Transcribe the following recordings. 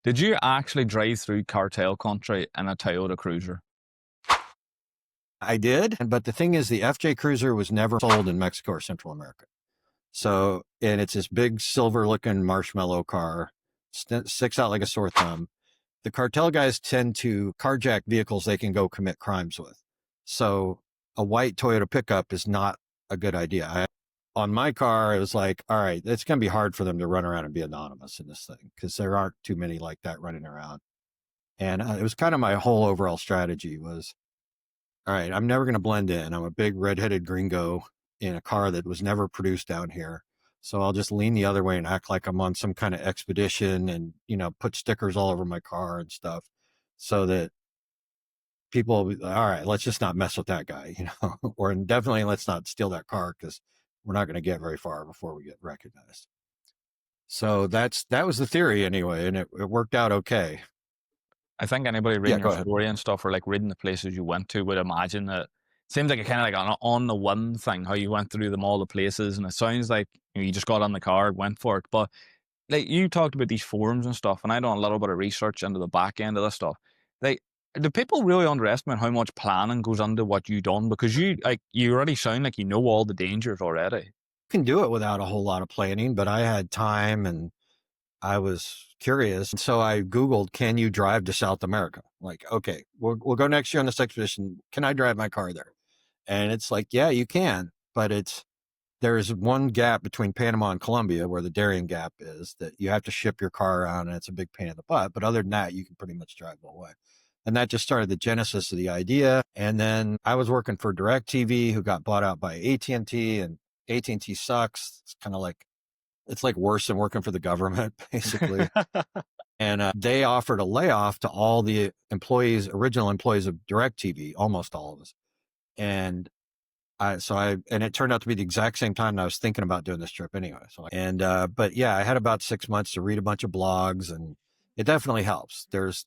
Did you actually drive through Cartel country in a Toyota Cruiser? I did, but the thing is, the FJ Cruiser was never sold in Mexico or Central America. So, and it's this big silver-looking marshmallow car, sticks out like a sore thumb. The cartel guys tend to carjack vehicles they can go commit crimes with. So, a white Toyota pickup is not a good idea. On my car, it was like, all right, it's going to be hard for them to run around and be anonymous in this thing because there aren't too many like that running around. And it was kind of my whole overall strategy was, all right, I'm never going to blend in. I'm a big redheaded gringo in a car that was never produced down here. So I'll just lean the other way and act like I'm on some kind of expedition and, put stickers all over my car and stuff so that people will be, all right, let's just not mess with that guy, or definitely let's not steal that car because we're not going to get very far before we get recognized. So that was the theory anyway. And it worked out okay. I think anybody Yeah, reading go your ahead. story and stuff, or like reading the places you went to, would imagine that it seems like a kind of like an on the one thing, how you went through them all the places, and it sounds like you just got on the car, went for it. But like you talked about these forums and stuff, and I done a little bit of research into the back end of this stuff. Like, do people really underestimate how much planning goes into what you done? Because you already sound like you know all the dangers already. You can do it without a whole lot of planning, but I had time and I was curious. And so I Googled, can you drive to South America? Like, okay, we'll go next year on this expedition. Can I drive my car there? And it's like, yeah, you can, but there's one gap between Panama and Colombia where the Darien Gap is that you have to ship your car around and it's a big pain in the butt. But other than that, you can pretty much drive the whole way. And that just started the genesis of the idea. And then I was working for DirecTV, who got bought out by AT&T, and AT&T sucks. It's like worse than working for the government, basically. And they offered a layoff to all the original employees of DirecTV, almost all of us. And it turned out to be the exact same time that I was thinking about doing this trip anyway. But yeah, I had about 6 months to read a bunch of blogs, and it definitely helps. There's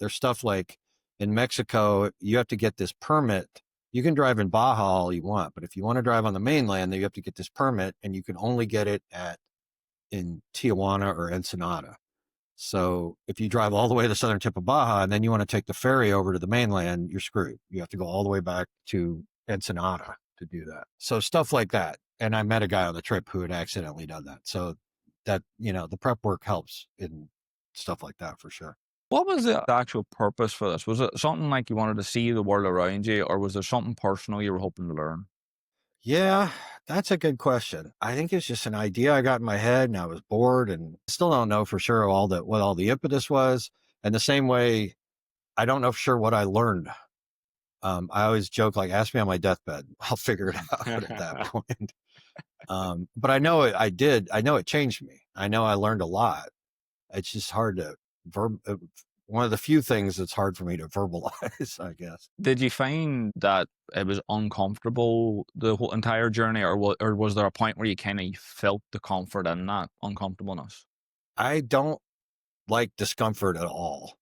stuff like in Mexico, you have to get this permit. You can drive in Baja all you want, but if you want to drive on the mainland, then you have to get this permit, and you can only get it in Tijuana or Ensenada. So if you drive all the way to the southern tip of Baja and then you want to take the ferry over to the mainland, you're screwed. You have to go all the way back to Ensenada to do that. So stuff like that. And I met a guy on the trip who had accidentally done that. So that, the prep work helps in stuff like that for sure. What was the actual purpose for this? Was it something like you wanted to see the world around you, or was there something personal you were hoping to learn? Yeah, that's a good question. I think it's just an idea I got in my head and I was bored and still don't know for sure what all the impetus was. And the same way, I don't know for sure what I learned. I always joke, like, ask me on my deathbed. I'll figure it out at that point. But I know I did. I know it changed me. I know I learned a lot. It's just hard to one of the few things that's hard for me to verbalize, I guess. Did you find that it was uncomfortable the whole entire journey, or was there a point where you kind of felt the comfort in that uncomfortableness? I don't like discomfort at all,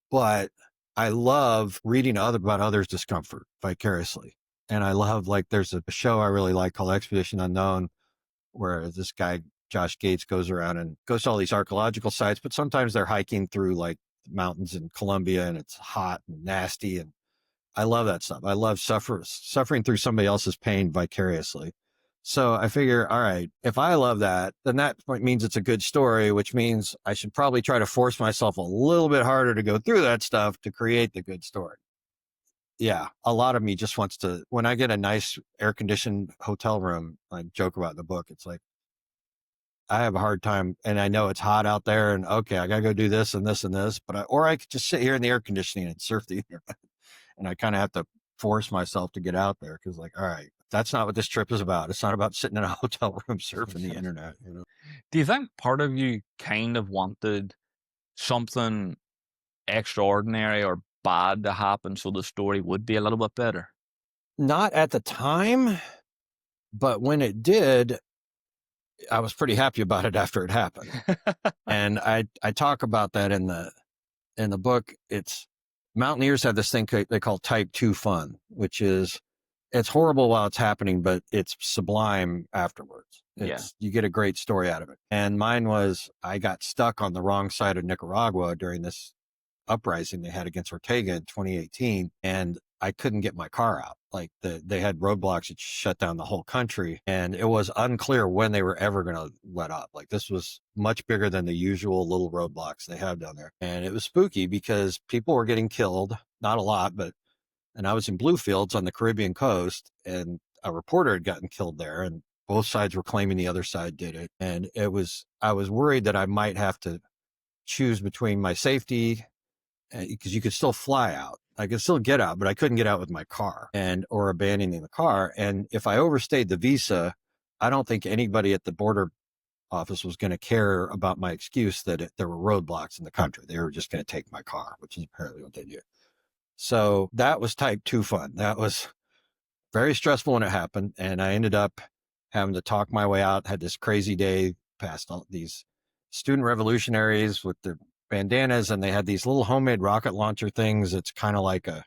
but I love reading about others' discomfort vicariously. And I love, like, there's a show I really like called Expedition Unknown, where this guy, Josh Gates, goes around and goes to all these archaeological sites, but sometimes they're hiking through like mountains in Colombia and it's hot and nasty. And I love that stuff. I love suffering through somebody else's pain vicariously. So I figure, all right, if I love that, then that means it's a good story, which means I should probably try to force myself a little bit harder to go through that stuff to create the good story. Yeah, a lot of me just wants to, when I get a nice air conditioned hotel room, I joke about in the book, it's like, I have a hard time, and I know it's hot out there, and okay, I gotta go do this and this and this, or I could just sit here in the air conditioning and surf the internet. And I kind of have to force myself to get out there because, like, all right, that's not what this trip is about. It's not about sitting in a hotel room surfing the internet. Do you think part of you kind of wanted something extraordinary or bad to happen so the story would be a little bit better? Not at the time, but when it did, I was pretty happy about it after it happened. And I talk about that in the book. It's mountaineers have this thing they call type 2 fun, which is it's horrible while it's happening, but it's sublime afterwards. Yeah. You get a great story out of it. And mine was, I got stuck on the wrong side of Nicaragua during this uprising they had against Ortega in 2018, and I couldn't get my car out. Like they had roadblocks that shut down the whole country, and it was unclear when they were ever going to let up. Like this was much bigger than the usual little roadblocks they have down there. And it was spooky because people were getting killed, not a lot, but, and I was in Bluefields on the Caribbean coast, and a reporter had gotten killed there, and both sides were claiming the other side did it. And I was worried that I might have to choose between my safety, because you could still fly out. I could still get out, but I couldn't get out with my car or abandoning the car. And if I overstayed the visa, I don't think anybody at the border office was going to care about my excuse that there were roadblocks in the country. They were just going to take my car, which is apparently what they do. So that was type 2 fun. That was very stressful when it happened. And I ended up having to talk my way out, had this crazy day past all these student revolutionaries with their bandanas, and they had these little homemade rocket launcher things. It's kind of like a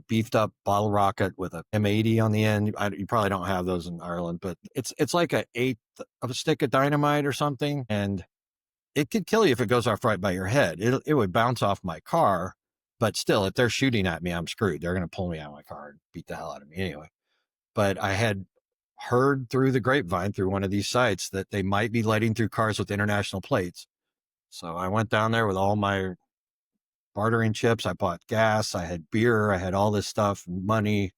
beefed up bottle rocket with a M80 on the end. You probably don't have those in Ireland, but it's like an eighth of a stick of dynamite or something. And it could kill you if it goes off right by your head. It would bounce off my car, but still, if they're shooting at me, I'm screwed. They're going to pull me out of my car and beat the hell out of me anyway. But I had heard through the grapevine, through one of these sites, that they might be letting through cars with international plates. So I went down there with all my bartering chips. I bought gas. I had beer. I had all this stuff, money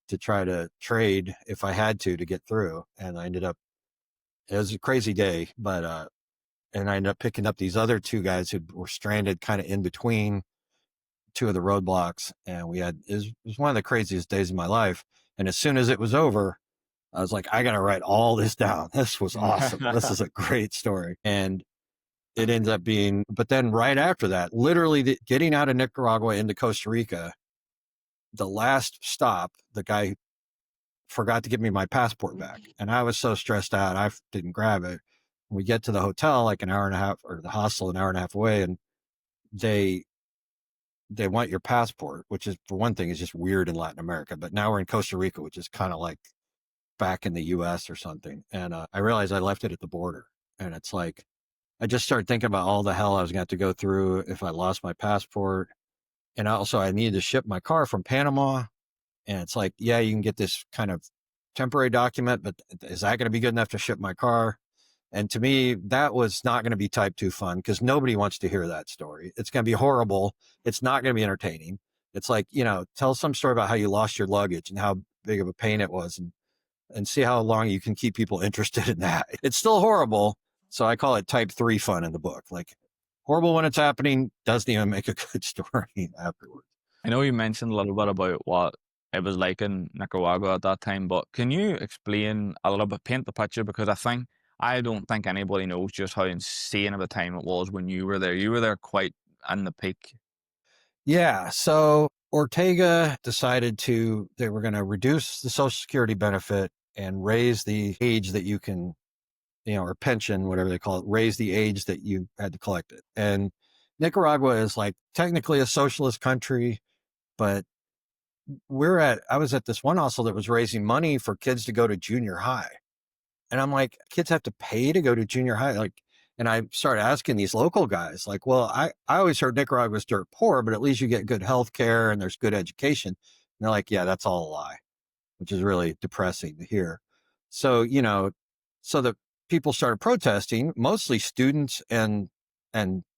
to try to trade if I had to get through. And I ended up, it was a crazy day, but, and I ended up picking up these other two guys who were stranded kind of in between two of the roadblocks. And it was one of the craziest days of my life. And as soon as it was over, I was like, I got to write all this down. This was awesome. This is a great story. And it ends up being, but then right after that, literally getting out of Nicaragua into Costa Rica, the last stop, the guy forgot to give me my passport back. And I was so stressed out, I didn't grab it. We get to the hotel like an hour and a half, or the hostel an hour and a half away, and they want your passport, which is, for one thing, is just weird in Latin America. But now we're in Costa Rica, which is kind of like back in the US or something. And I realized I left it at the border. And it's like, I just started thinking about all the hell I was going to have to go through if I lost my passport. And also I needed to ship my car from Panama. And it's like, yeah, you can get this kind of temporary document, but is that going to be good enough to ship my car? And to me, that was not going to be type 2 fun, because nobody wants to hear that story. It's going to be horrible. It's not going to be entertaining. It's like, tell some story about how you lost your luggage and how big of a pain it was, and see how long you can keep people interested in that. It's still horrible. So I call it type 3 fun in the book. Like, horrible when it's happening, doesn't even make a good story afterwards. I know you mentioned a little bit about what it was like in Nicaragua at that time, but can you explain a little bit, paint the picture? Because I don't think anybody knows just how insane of a time it was when you were there. You were there quite in the peak. Yeah. So Ortega decided they were going to reduce the Social Security benefit and raise the age that you can, or pension, whatever they call it, raise the age that you had to collect it. And Nicaragua is like technically a socialist country, but I was at this one hostel that was raising money for kids to go to junior high. And I'm like, kids have to pay to go to junior high. And I started asking these local guys, like, well, I always heard Nicaragua was dirt poor, but at least you get good health care and there's good education. And they're like, yeah, that's all a lie, which is really depressing to hear. So, so the people started protesting, mostly students and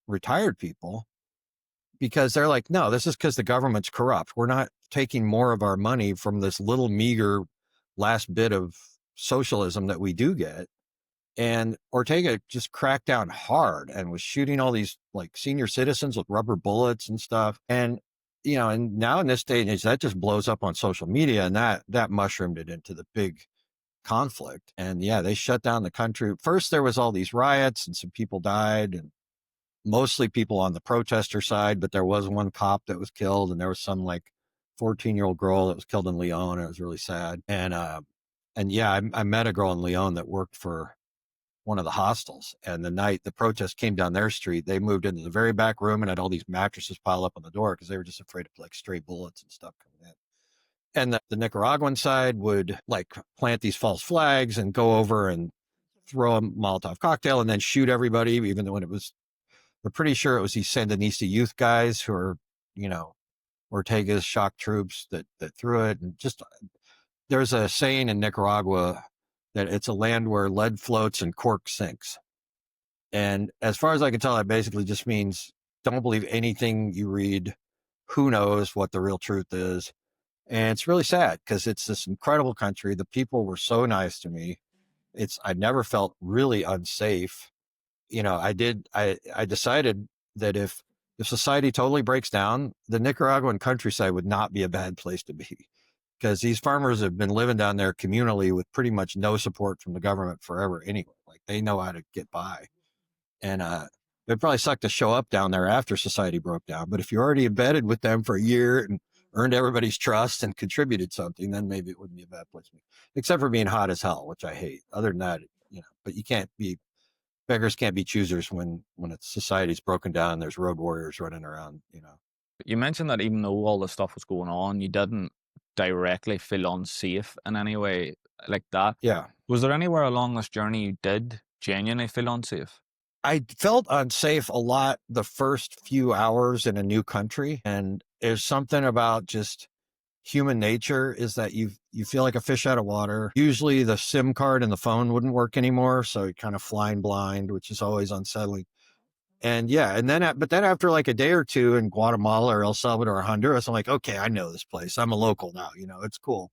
retired people, because they're like, no, this is because the government's corrupt. We're not taking more of our money from this little meager last bit of socialism that we do get. And Ortega just cracked down hard and was shooting all these like senior citizens with rubber bullets and stuff. And, and now in this day and age, that just blows up on social media, and that mushroomed it into the big conflict. And yeah, they shut down the country. First, there was all these riots and some people died, and mostly people on the protester side, but there was one cop that was killed, and there was some like 14-year-old girl that was killed in Leon. It was really sad. And yeah, I met a girl in Leon that worked for one of the hostels, and the night the protest came down their street, they moved into the very back room and had all these mattresses piled up on the door because they were just afraid of like stray bullets and stuff coming in. And the Nicaraguan side would like plant these false flags and go over and throw a Molotov cocktail and then shoot everybody, even though we're pretty sure it was these Sandinista youth guys who are, you know, Ortega's shock troops that threw it. And just, there's a saying in Nicaragua that it's a land where lead floats and cork sinks. And as far as I can tell, it basically just means don't believe anything you read. Who knows what the real truth is? And it's really sad because it's this incredible country. The people were so nice to me. I never felt really unsafe. You know, I decided that if society totally breaks down, the Nicaraguan countryside would not be a bad place to be, because these farmers have been living down there communally with pretty much no support from the government forever anyway. Like they know how to get by. And it probably sucked to show up down there after society broke down. But if you're already embedded with them for a year and earned everybody's trust and contributed something, then maybe it wouldn't be a bad place to be, except for being hot as hell, which I hate. Other than that, you know, but beggars can't be choosers when it's society's broken down. There's road warriors running around, you know. You mentioned that even though all this stuff was going on, you didn't directly feel unsafe in any way like that. Yeah. Was there anywhere along this journey you did genuinely feel unsafe? I felt unsafe a lot the first few hours in a new country. And there's something about just human nature is that you feel like a fish out of water. Usually the SIM card in the phone wouldn't work anymore. So you're kind of flying blind, which is always unsettling. And yeah, but then after like a day or two in Guatemala or El Salvador or Honduras, I'm like, okay, I know this place. I'm a local now, you know, it's cool.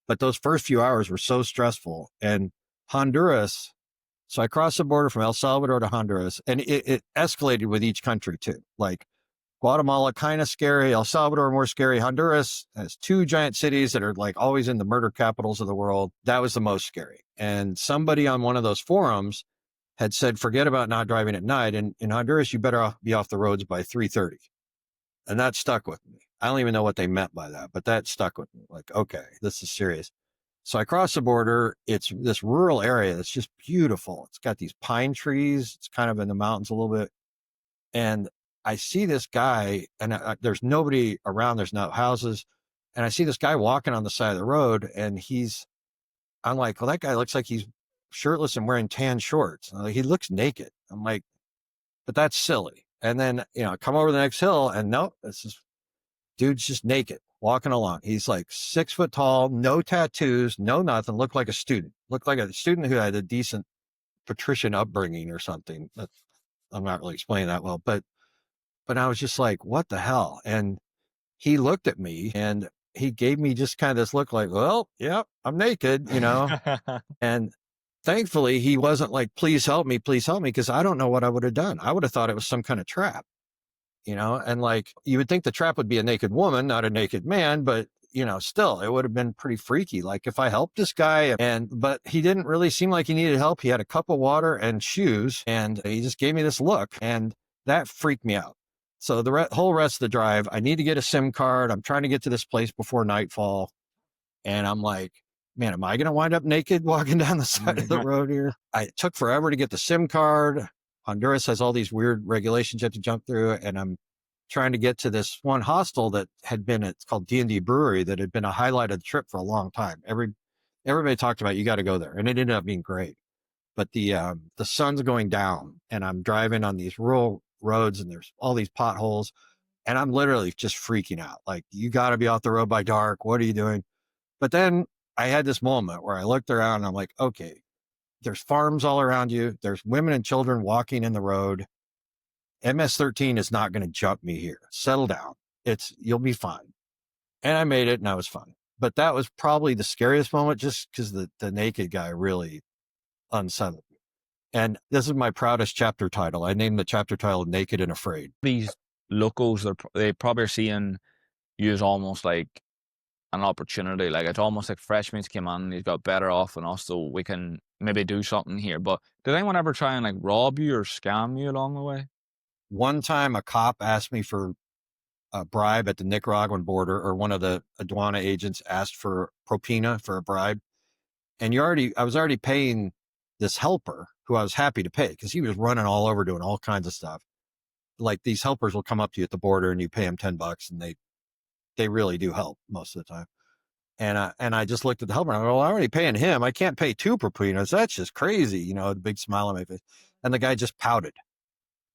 But those first few hours were so stressful. And Honduras, so I crossed the border from El Salvador to Honduras, and it escalated with each country too. Like Guatemala, kind of scary. El Salvador, more scary. Honduras has two giant cities that are like always in the murder capitals of the world. That was the most scary. And somebody on one of those forums had said, forget about not driving at night. And in Honduras, you better be off the roads by 3:30. And that stuck with me. I don't even know what they meant by that, but that stuck with me. Like, okay, this is serious. So I crossed the border. It's this rural area. It's just beautiful. It's got these pine trees. It's kind of in the mountains a little bit. And I see this guy, and there's nobody around. There's no houses. And I see this guy walking on the side of the road, and I'm like, well, that guy looks like he's shirtless and wearing tan shorts. He looks naked. I'm like, but that's silly. And then, you know, I come over the next hill, and nope, dude's just naked walking along. He's like 6 foot tall, no tattoos, no nothing. Looked like a student who had a decent patrician upbringing or something. I'm not really explaining that well, but I was just like, what the hell? And he looked at me and he gave me just kind of this look like, well, yeah, I'm naked, you know? And thankfully he wasn't like, please help me, because I don't know what I would have done. I would have thought it was some kind of trap, you know? And like, you would think the trap would be a naked woman, not a naked man, but you know, still, it would have been pretty freaky. Like if I helped this guy but he didn't really seem like he needed help. He had a cup of water and shoes, and he just gave me this look, and that freaked me out. So the whole rest of the drive, I need to get a SIM card. I'm trying to get to this place before nightfall. And I'm like, man, am I going to wind up naked walking down the side of the road here? It took forever to get the SIM card. Honduras has all these weird regulations you have to jump through. And I'm trying to get to this one hostel that it's called D&D Brewery, that had been a highlight of the trip for a long time. Everybody talked about, you got to go there. And it ended up being great. But the sun's going down, and I'm driving on these rural roads, and there's all these potholes, and I'm literally just freaking out. Like, you got to be off the road by dark. What are you doing? But then I had this moment where I looked around and I'm like, okay, there's farms all around you. There's women and children walking in the road. MS-13 is not going to jump me here. Settle down. You'll be fine. And I made it, and I was fine. But that was probably the scariest moment, just because the naked guy really unsettled me. And this is my proudest chapter title. I named the chapter title Naked and Afraid. These locals, they probably are seeing you as almost like an opportunity. Like, it's almost like Freshman's came on and he's got better off than us, so we can maybe do something here. But did anyone ever try and like rob you or scam you along the way? One time a cop asked me for a bribe at the Nicaraguan border, or one of the aduana agents asked for propina for a bribe. And I was already paying this helper who I was happy to pay, because he was running all over doing all kinds of stuff. Like, these helpers will come up to you at the border and you pay them $10, and they really do help most of the time. And I just looked at the helper and I go, well, I'm already paying him. I can't pay 2 per peanuts. That's just crazy. A big smile on my face. And the guy just pouted.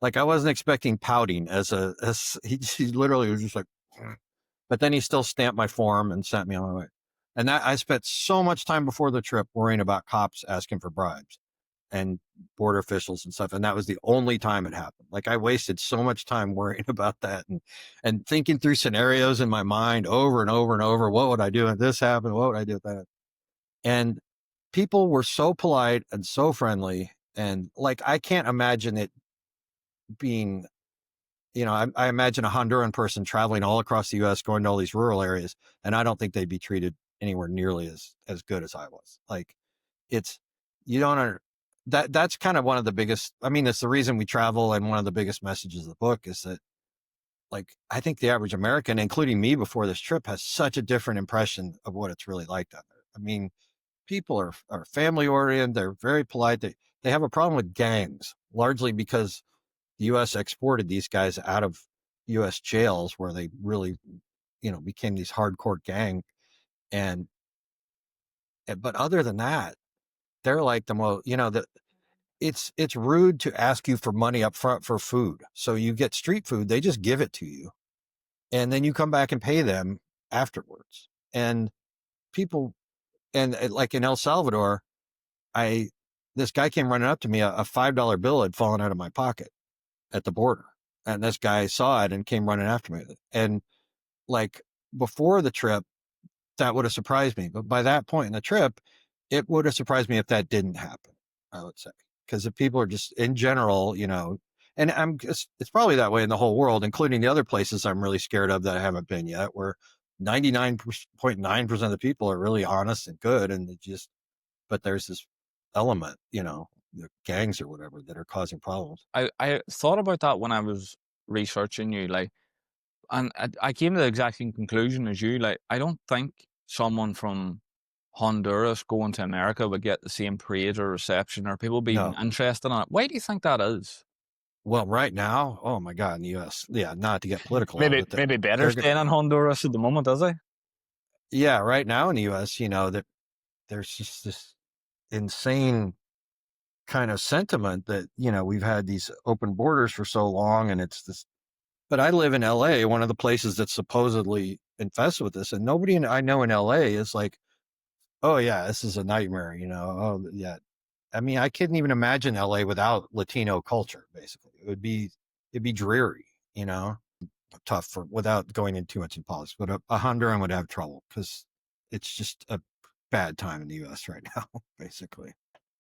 Like I wasn't expecting pouting as he literally was just like, but then he still stamped my form and sent me on my way. And I spent so much time before the trip worrying about cops asking for bribes and border officials and stuff. And that was the only time it happened. Like I wasted so much time worrying about that and thinking through scenarios in my mind over and over and over. What would I do if this happened? What would I do with that? And people were so polite and so friendly. And like, I can't imagine it being, I imagine a Honduran person traveling all across the U.S., going to all these rural areas, and I don't think they'd be treated anywhere nearly as good as I was. Like, it's you don't under, that's kind of one of the biggest. I mean, it's the reason we travel, and one of the biggest messages of the book is that, like, I think the average American, including me before this trip, has such a different impression of what it's really like down there. I mean, people are family oriented. They're very polite. They have a problem with gangs, largely because the U.S. exported these guys out of U.S. jails where they really, became these hardcore gang. And, but other than that, they're like the most, it's rude to ask you for money up front for food. So you get street food, they just give it to you. And then you come back and pay them afterwards. And people, and like in El Salvador, this guy came running up to me, a $5 bill had fallen out of my pocket at the border. And this guy saw it and came running after me. And like before the trip, that would have surprised me. But by that point in the trip, it would have surprised me if that didn't happen, I would say. Because if people are just in general, and it's probably that way in the whole world, including the other places I'm really scared of that I haven't been yet, where 99.9% of the people are really honest and good. And but there's this element, the gangs or whatever that are causing problems. I thought about that when I was researching you, like, and I came to the exact same conclusion as you. Like, I don't think someone from Honduras going to America would get the same praise or reception, or people be even No. interested in it. Why do you think that is? Well, right now, oh my God, in the U.S., yeah, not to get political, Maybe better staying in Honduras at the moment, does it? yeah, right now in the U.S., that there's just this insane kind of sentiment that we've had these open borders for so long, and it's this. But I live in L.A., one of the places that's supposedly infested with this, and nobody I know in L.A. is like, oh yeah, this is a nightmare, Oh yeah, I mean, I couldn't even imagine LA without Latino culture. Basically, it'd be dreary, tough without going into too much in politics. But a Honduran would have trouble because it's just a bad time in the U.S. right now, basically.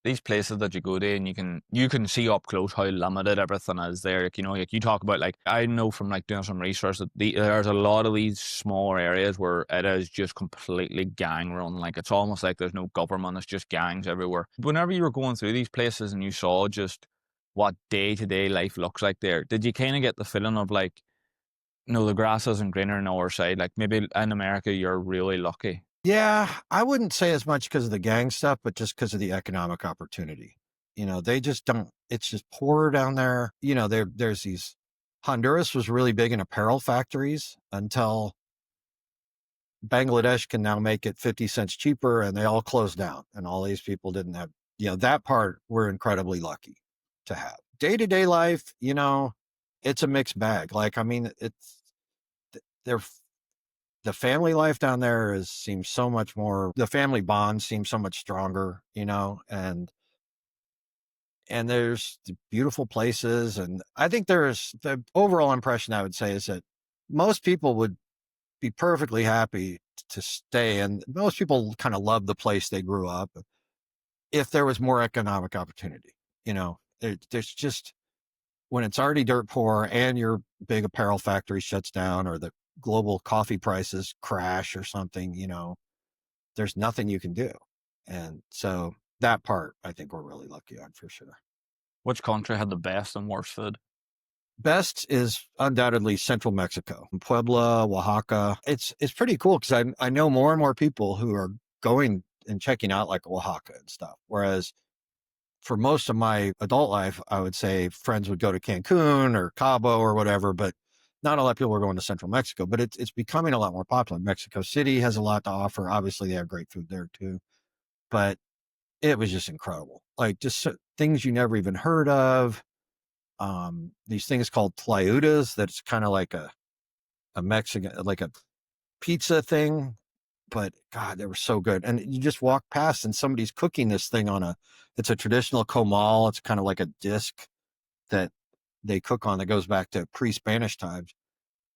These places that you go to, and you can see up close how limited everything is there. Like, like you talk about, like, I know from like doing some research that there's a lot of these smaller areas where it is just completely gang run. Like, it's almost like there's no government, it's just gangs everywhere. Whenever you were going through these places and you saw just what day-to-day life looks like there, did you kind of get the feeling of like, no, the grass isn't greener on our side? Like, maybe in America you're really lucky. Yeah, I wouldn't say as much because of the gang stuff, but just because of the economic opportunity. They just don't. It's just poorer down there. There's these. Honduras was really big in apparel factories until Bangladesh can now make it 50 cents cheaper, and they all closed down. And all these people didn't have. That part we're incredibly lucky to have. Day-to-day life, it's a mixed bag. Like, I mean, they're the family life down there seems so much more, the family bond seems so much stronger, and there's beautiful places. And I think there's the overall impression I would say is that most people would be perfectly happy to stay. And most people kind of love the place they grew up if there was more economic opportunity. There's just, when it's already dirt poor and your big apparel factory shuts down or the global coffee prices crash or something, there's nothing you can do. And so that part, I think we're really lucky on for sure. Which country had the best and worst food? Best is undoubtedly Central Mexico, Puebla, Oaxaca. It's pretty cool because I know more and more people who are going and checking out like Oaxaca and stuff. Whereas for most of my adult life, I would say friends would go to Cancun or Cabo or whatever, but not a lot of people are going to Central Mexico, but it's becoming a lot more popular. Mexico City has a lot to offer. Obviously, they have great food there too, but it was just incredible. Like just things you never even heard of. These things called tlayudas. That's kind of like a Mexican, like a pizza thing, but God, they were so good. And you just walk past and somebody's cooking this thing it's a traditional comal. It's kind of like a disc that they cook on that goes back to pre-Spanish times.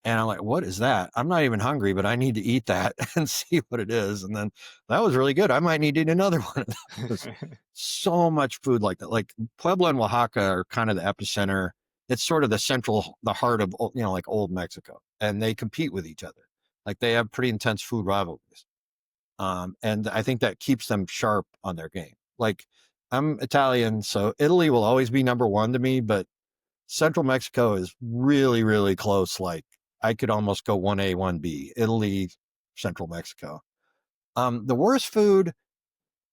And I'm like, what is that? I'm not even hungry, but I need to eat that and see what it is. And then that was really good. I might need to eat another one. It was so much food like that. Like Puebla and Oaxaca are kind of the epicenter. It's sort of the heart of, like old Mexico. And they compete with each other. Like they have pretty intense food rivalries. And I think that keeps them sharp on their game. Like I'm Italian, so Italy will always be number one to me, but Central Mexico is really, really close. Like I could almost go 1A, 1B, Italy, Central Mexico. The worst food,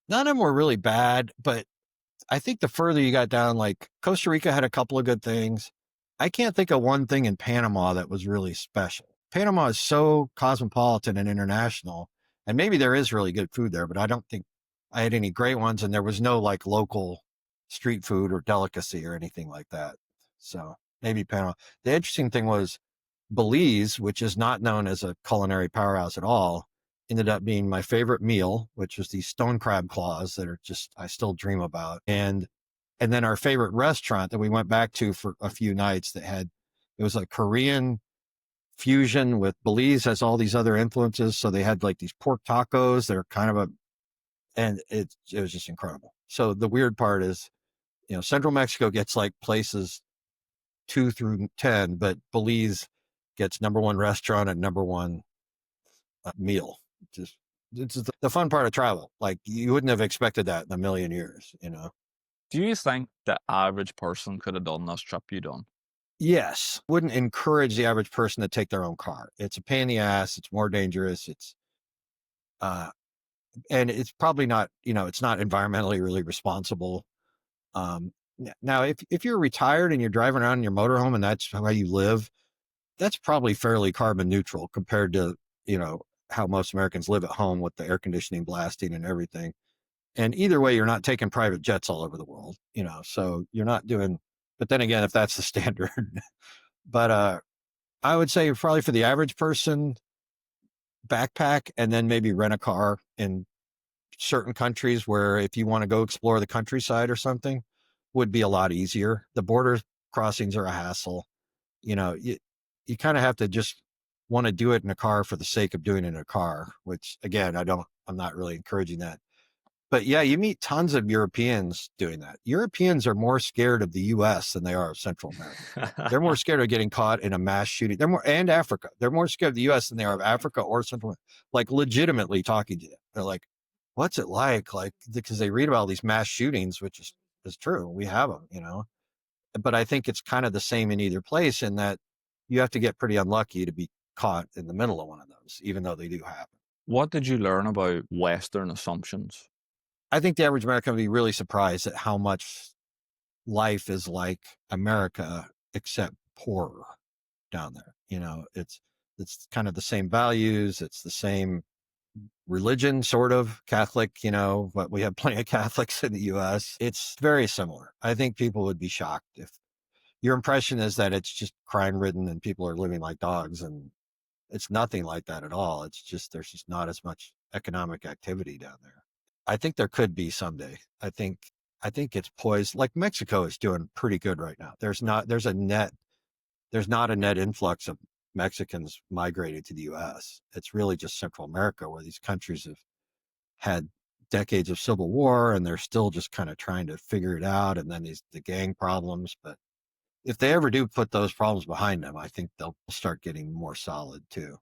none of them were really bad, but I think the further you got down, like Costa Rica had a couple of good things. I can't think of one thing in Panama that was really special. Panama is so cosmopolitan and international, and maybe there is really good food there, but I don't think I had any great ones, and there was no like local street food or delicacy or anything like that. So maybe Panama. The interesting thing was Belize, which is not known as a culinary powerhouse at all, ended up being my favorite meal, which was these stone crab claws that are just, I still dream about. And then our favorite restaurant that we went back to for a few nights it was a Korean fusion with Belize has all these other influences. So they had like these pork tacos. They're kind of and it was just incredible. So the weird part is, Central Mexico gets like places 2 through 10, but Belize gets number one restaurant and number one meal. Just it's the fun part of travel. Like you wouldn't have expected that in a million years. Do you think the average person could have done this trip you done? Yes, wouldn't encourage the average person to take their own car. It's a pain in the ass. It's more dangerous. Uh, and it's probably not. It's not environmentally really responsible. Um, Now, if you're retired and you're driving around in your motorhome and that's how you live, that's probably fairly carbon neutral compared to, how most Americans live at home with the air conditioning blasting and everything. And either way, you're not taking private jets all over the world, so you're not doing, but then again, if that's the standard, but, I would say probably for the average person, backpack and then maybe rent a car in certain countries where if you want to go explore the countryside or something would be a lot easier. The border crossings are a hassle. You kind of have to just want to do it in a car for the sake of doing it in a car, which again, I'm not really encouraging that. But yeah, you meet tons of Europeans doing that. Europeans are more scared of the US than they are of Central America. They're more scared of getting caught in a mass shooting. And Africa. They're more scared of the US than they are of Africa or Central America. Like legitimately talking to them. They're like, what's it like? Like, because they read about all these mass shootings, which is true. We have them. But I think it's kind of the same in either place in that you have to get pretty unlucky to be caught in the middle of one of those, even though they do happen. What did you learn about Western assumptions? I think the average American would be really surprised at how much life is like America, except poorer down there. It's kind of the same values. It's the same religion, sort of Catholic, but we have plenty of Catholics in the US. It's very similar. I think people would be shocked if your impression is that it's just crime ridden and people are living like dogs, and it's nothing like that at all. It's just, there's just not as much economic activity down there. I think there could be someday. I think it's poised. Like Mexico is doing pretty good right now. There's not a net influx of Mexicans migrating to the US. It's really just Central America where these countries have had decades of civil war and they're still just kind of trying to figure it out. And then the gang problems. But if they ever do put those problems behind them, I think they'll start getting more solid too.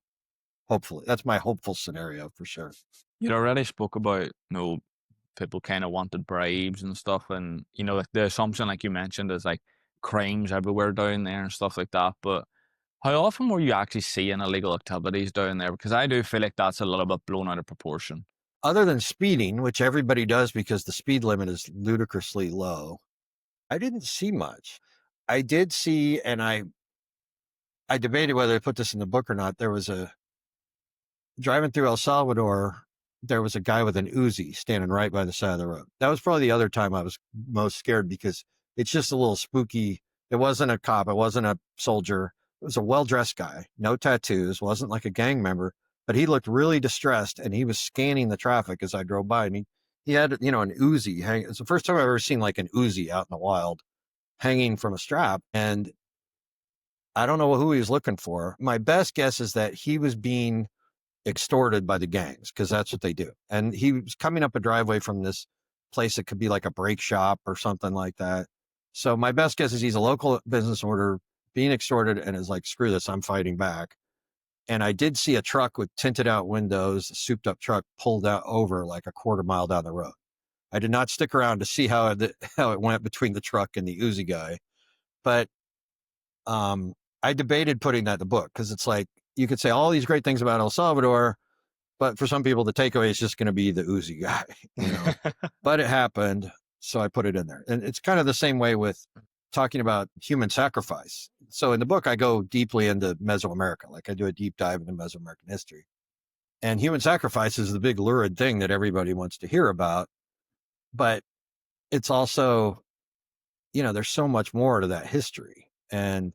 Hopefully. That's my hopeful scenario for sure. You already spoke about, people kind of wanted bribes and stuff, and like the assumption, like you mentioned, is like crimes everywhere down there and stuff like that. But how often were you actually seeing illegal activities down there? Because I do feel like that's a little bit blown out of proportion. Other than speeding, which everybody does because the speed limit is ludicrously low, I didn't see much. I did see, and I debated whether to put this in the book or not. There was driving through El Salvador, there was a guy with an Uzi standing right by the side of the road. That was probably the other time I was most scared because it's just a little spooky. It wasn't a cop. It wasn't a soldier. It was a well-dressed guy, no tattoos, wasn't like a gang member, but he looked really distressed and he was scanning the traffic as I drove by, and he had, an Uzi hang. It's the first time I've ever seen like an Uzi out in the wild hanging from a strap. And I don't know who he was looking for. My best guess is that he was being extorted by the gangs because that's what they do. And he was coming up a driveway from this place that could be like a brake shop or something like that. So my best guess is he's a local business owner being extorted and is like, screw this, I'm fighting back. And I did see a truck with tinted out windows, a souped up truck pulled out over like a quarter mile down the road. I did not stick around to see how it went between the truck and the Uzi guy. But I debated putting that in the book because it's like, you could say all these great things about El Salvador, but for some people, the takeaway is just going to be the Uzi guy, but it happened. So I put it in there. And it's kind of the same way with talking about human sacrifice. So in the book, I go deeply into Mesoamerica. Like I do a deep dive into Mesoamerican history. And human sacrifice is the big lurid thing that everybody wants to hear about. But it's also, there's so much more to that history. And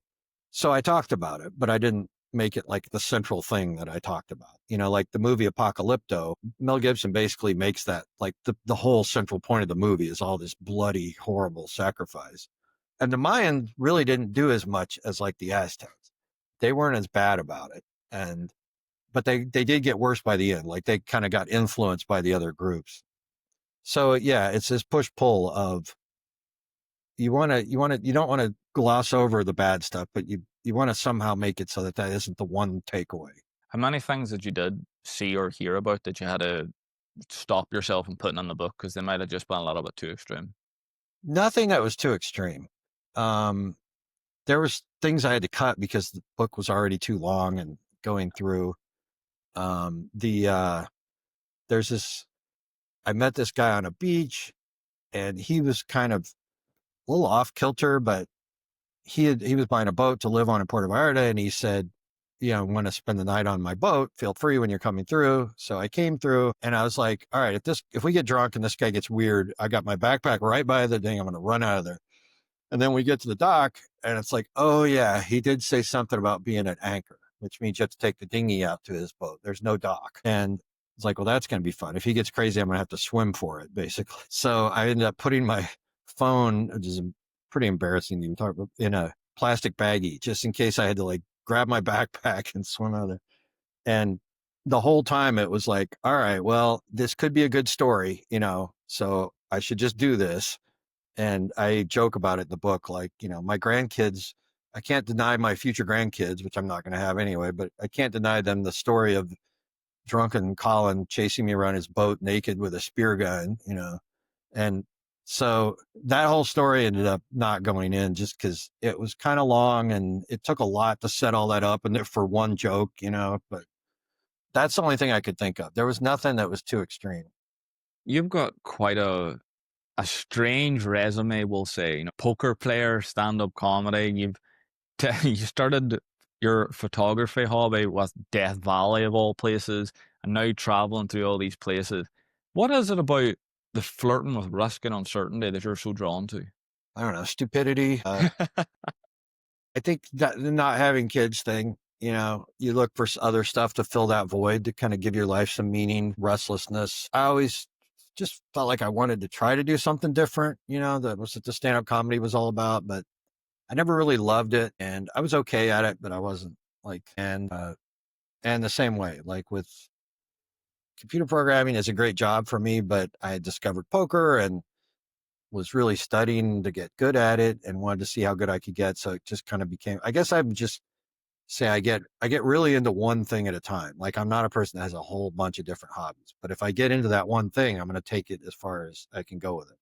so I talked about it, but I didn't make it like the central thing that I talked about. Like the movie Apocalypto, Mel Gibson basically makes that like the whole central point of the movie is all this bloody, horrible sacrifice. And the Mayans really didn't do as much as like the Aztecs. They weren't as bad about it. But they did get worse by the end. Like they kind of got influenced by the other groups. So yeah, it's this push pull of you don't want to gloss over the bad stuff, but you want to somehow make it so that isn't the one takeaway. How many things that you did see or hear about that you had to stop yourself from putting in the book because they might have just been a little bit too extreme? Nothing that was too extreme. There was things I had to cut because the book was already too long and going through. There's this. I met this guy on a beach, and he was kind of a little off kilter, but he was buying a boat to live on in Puerto Vallarta, and he said, want to spend the night on my boat, feel free when you're coming through. So I came through and I was like, all right, if we get drunk and this guy gets weird, I got my backpack right by the thing. I'm going to run out of there. And then we get to the dock and it's like, oh yeah, he did say something about being at anchor, which means you have to take the dinghy out to his boat. There's no dock. And it's like, well, that's going to be fun. If he gets crazy, I'm going to have to swim for it, basically. So I ended up putting my phone, which is pretty embarrassing to even talk about, in a plastic baggie, just in case I had to like grab my backpack and swim out of there. And the whole time it was like, all right, well, this could be a good story, so I should just do this. And I joke about it in the book, like, my grandkids, I can't deny my future grandkids, which I'm not going to have anyway, but I can't deny them the story of drunken Colin chasing me around his boat naked with a spear gun, and so that whole story ended up not going in just because it was kind of long and it took a lot to set all that up and for one joke, but that's the only thing I could think of. There was nothing that was too extreme. You've got quite a strange resume, we'll say. Poker player, stand-up comedy. You started your photography hobby with Death Valley of all places, and now traveling through all these places. What is it about the flirting with risk and uncertainty that you're so drawn to? I don't know, stupidity. I think that the not having kids thing, you look for other stuff to fill that void to kind of give your life some meaning, restlessness. I always just felt like I wanted to try to do something different, that was what the stand-up comedy was all about, but I never really loved it and I was okay at it, but I wasn't like, and the same way, like with computer programming is a great job for me, but I had discovered poker and was really studying to get good at it and wanted to see how good I could get. So it just kind of became, I guess I'm just say I get really into one thing at a time. Like I'm not a person that has a whole bunch of different hobbies, but if I get into that one thing, I'm going to take it as far as I can go with it.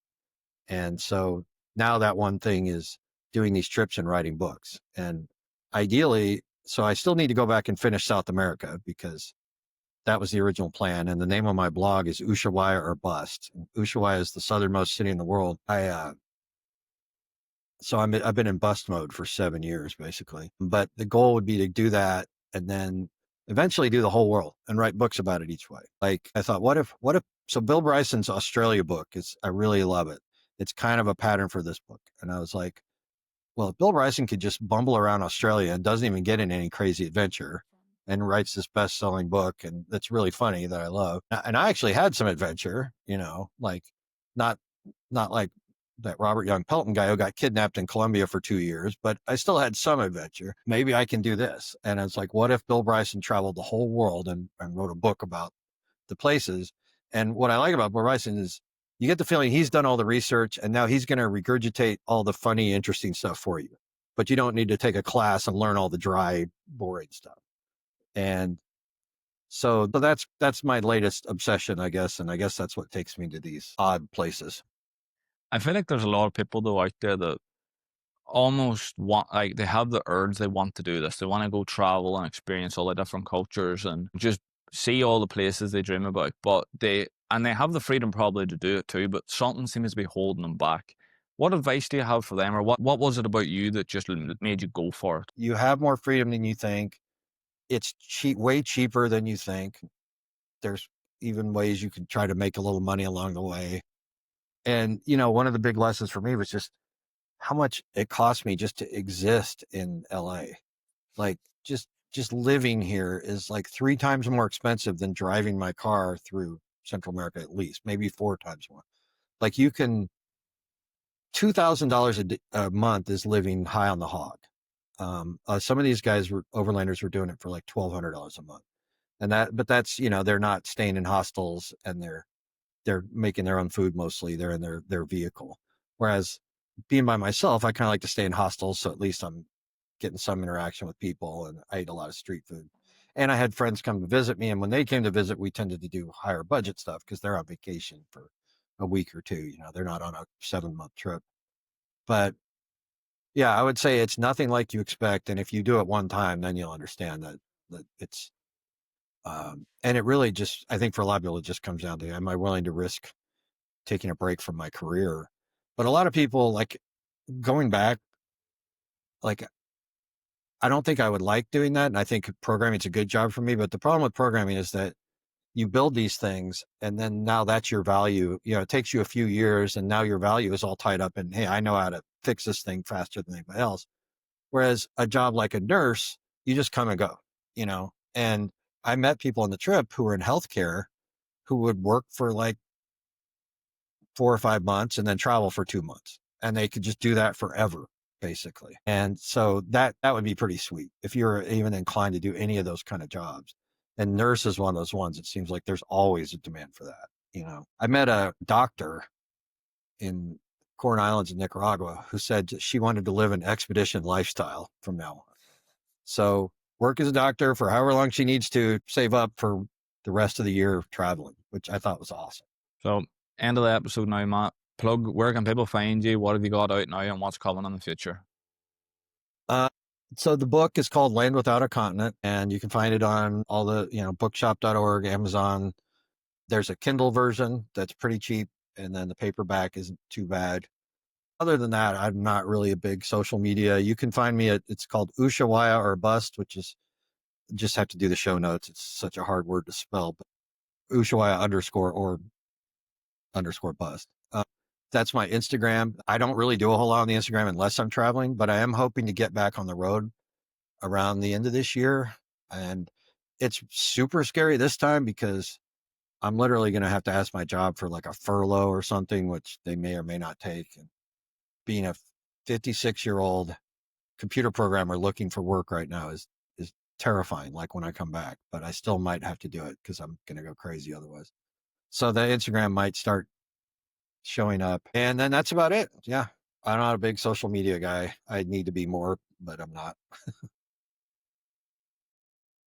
And so now that one thing is doing these trips and writing books. And ideally, so I still need to go back and finish South America because that was the original plan. And the name of my blog is Ushuaia Or Bust. And Ushuaia is the southernmost city in the world. So I've been in bust mode for 7 years basically. But the goal would be to do that and then eventually do the whole world and write books about it each way. Like I thought, what if so Bill Bryson's Australia book is I really love it. It's kind of a pattern for this book. And I was like, well, if Bill Bryson could just bumble around Australia and doesn't even get in any crazy adventure and writes this best-selling book and that's really funny that I love. And I actually had some adventure, like not not like that Robert Young Pelton guy who got kidnapped in Colombia for 2 years, but I still had some adventure. Maybe I can do this. And it's like, what if Bill Bryson traveled the whole world and wrote a book about the places? And what I like about Bill Bryson is you get the feeling he's done all the research and now he's going to regurgitate all the funny, interesting stuff for you. But you don't need to take a class and learn all the dry, boring stuff. And so that's my latest obsession, I guess. And I guess that's what takes me to these odd places. I feel like there's a lot of people though out there that almost want, like, they have the urge, they want to do this. They want to go travel and experience all the different cultures and just see all the places they dream about. But they have the freedom probably to do it too, but something seems to be holding them back. What advice do you have for them, or what was it about you that just made you go for it? You have more freedom than you think. It's cheap, way cheaper than you think. There's even ways you can try to make a little money along the way. And, one of the big lessons for me was just how much it cost me just to exist in LA. Like just living here is like 3 times more expensive than driving my car through Central America, at least, maybe 4 times more. Like you can $2,000 a month is living high on the hog. Some of these guys overlanders were doing it for like $1,200 a month. But that's, they're not staying in hostels and they're making their own food mostly. They're in their vehicle. Whereas being by myself, I kind of like to stay in hostels. So at least I'm getting some interaction with people, and I ate a lot of street food. And I had friends come to visit me. And when they came to visit, we tended to do higher budget stuff because they're on vacation for a week or two. They're not on a 7-month trip. But yeah, I would say it's nothing like you expect. And if you do it one time, then you'll understand that it's, and it really just, I think for a lot of people, it just comes down to, am I willing to risk taking a break from my career? But a lot of people, like, going back, like, I don't think I would like doing that. And I think programming is a good job for me. But the problem with programming is that you build these things and then now that's your value. It takes you a few years and now your value is all tied up in, hey, I know how to fix this thing faster than anybody else. Whereas a job like a nurse, you just come and go, and I met people on the trip who were in healthcare who would work for like 4 or 5 months and then travel for 2 months. And they could just do that forever, basically. And so that would be pretty sweet if you're even inclined to do any of those kind of jobs. And nurse is one of those ones. It seems like there's always a demand for that. I met a doctor in Corn Islands in Nicaragua who said she wanted to live an expedition lifestyle from now on. So work as a doctor for however long she needs to save up for the rest of the year of traveling, which I thought was awesome. So, end of the episode now, Matt. Plug, where can people find you? What have you got out now and what's coming in the future? Uh, so the book is called Land Without a Continent, and you can find it on all the, bookshop.org, Amazon. There's a Kindle version that's pretty cheap, and then the paperback isn't too bad. Other than that, I'm not really a big social media. You can find me it's called Ushuaia Or Bust, which is, just have to do the show notes. It's such a hard word to spell, but Ushuaia_or_bust. That's my Instagram. I don't really do a whole lot on the Instagram unless I'm traveling, but I am hoping to get back on the road around the end of this year. And it's super scary this time because I'm literally going to have to ask my job for like a furlough or something, which they may or may not take. And being a 56-year-old computer programmer looking for work right now is terrifying, like when I come back, but I still might have to do it because I'm going to go crazy otherwise. So the Instagram might start showing up. And then that's about it. Yeah. I'm not a big social media guy. I need to be more, but I'm not.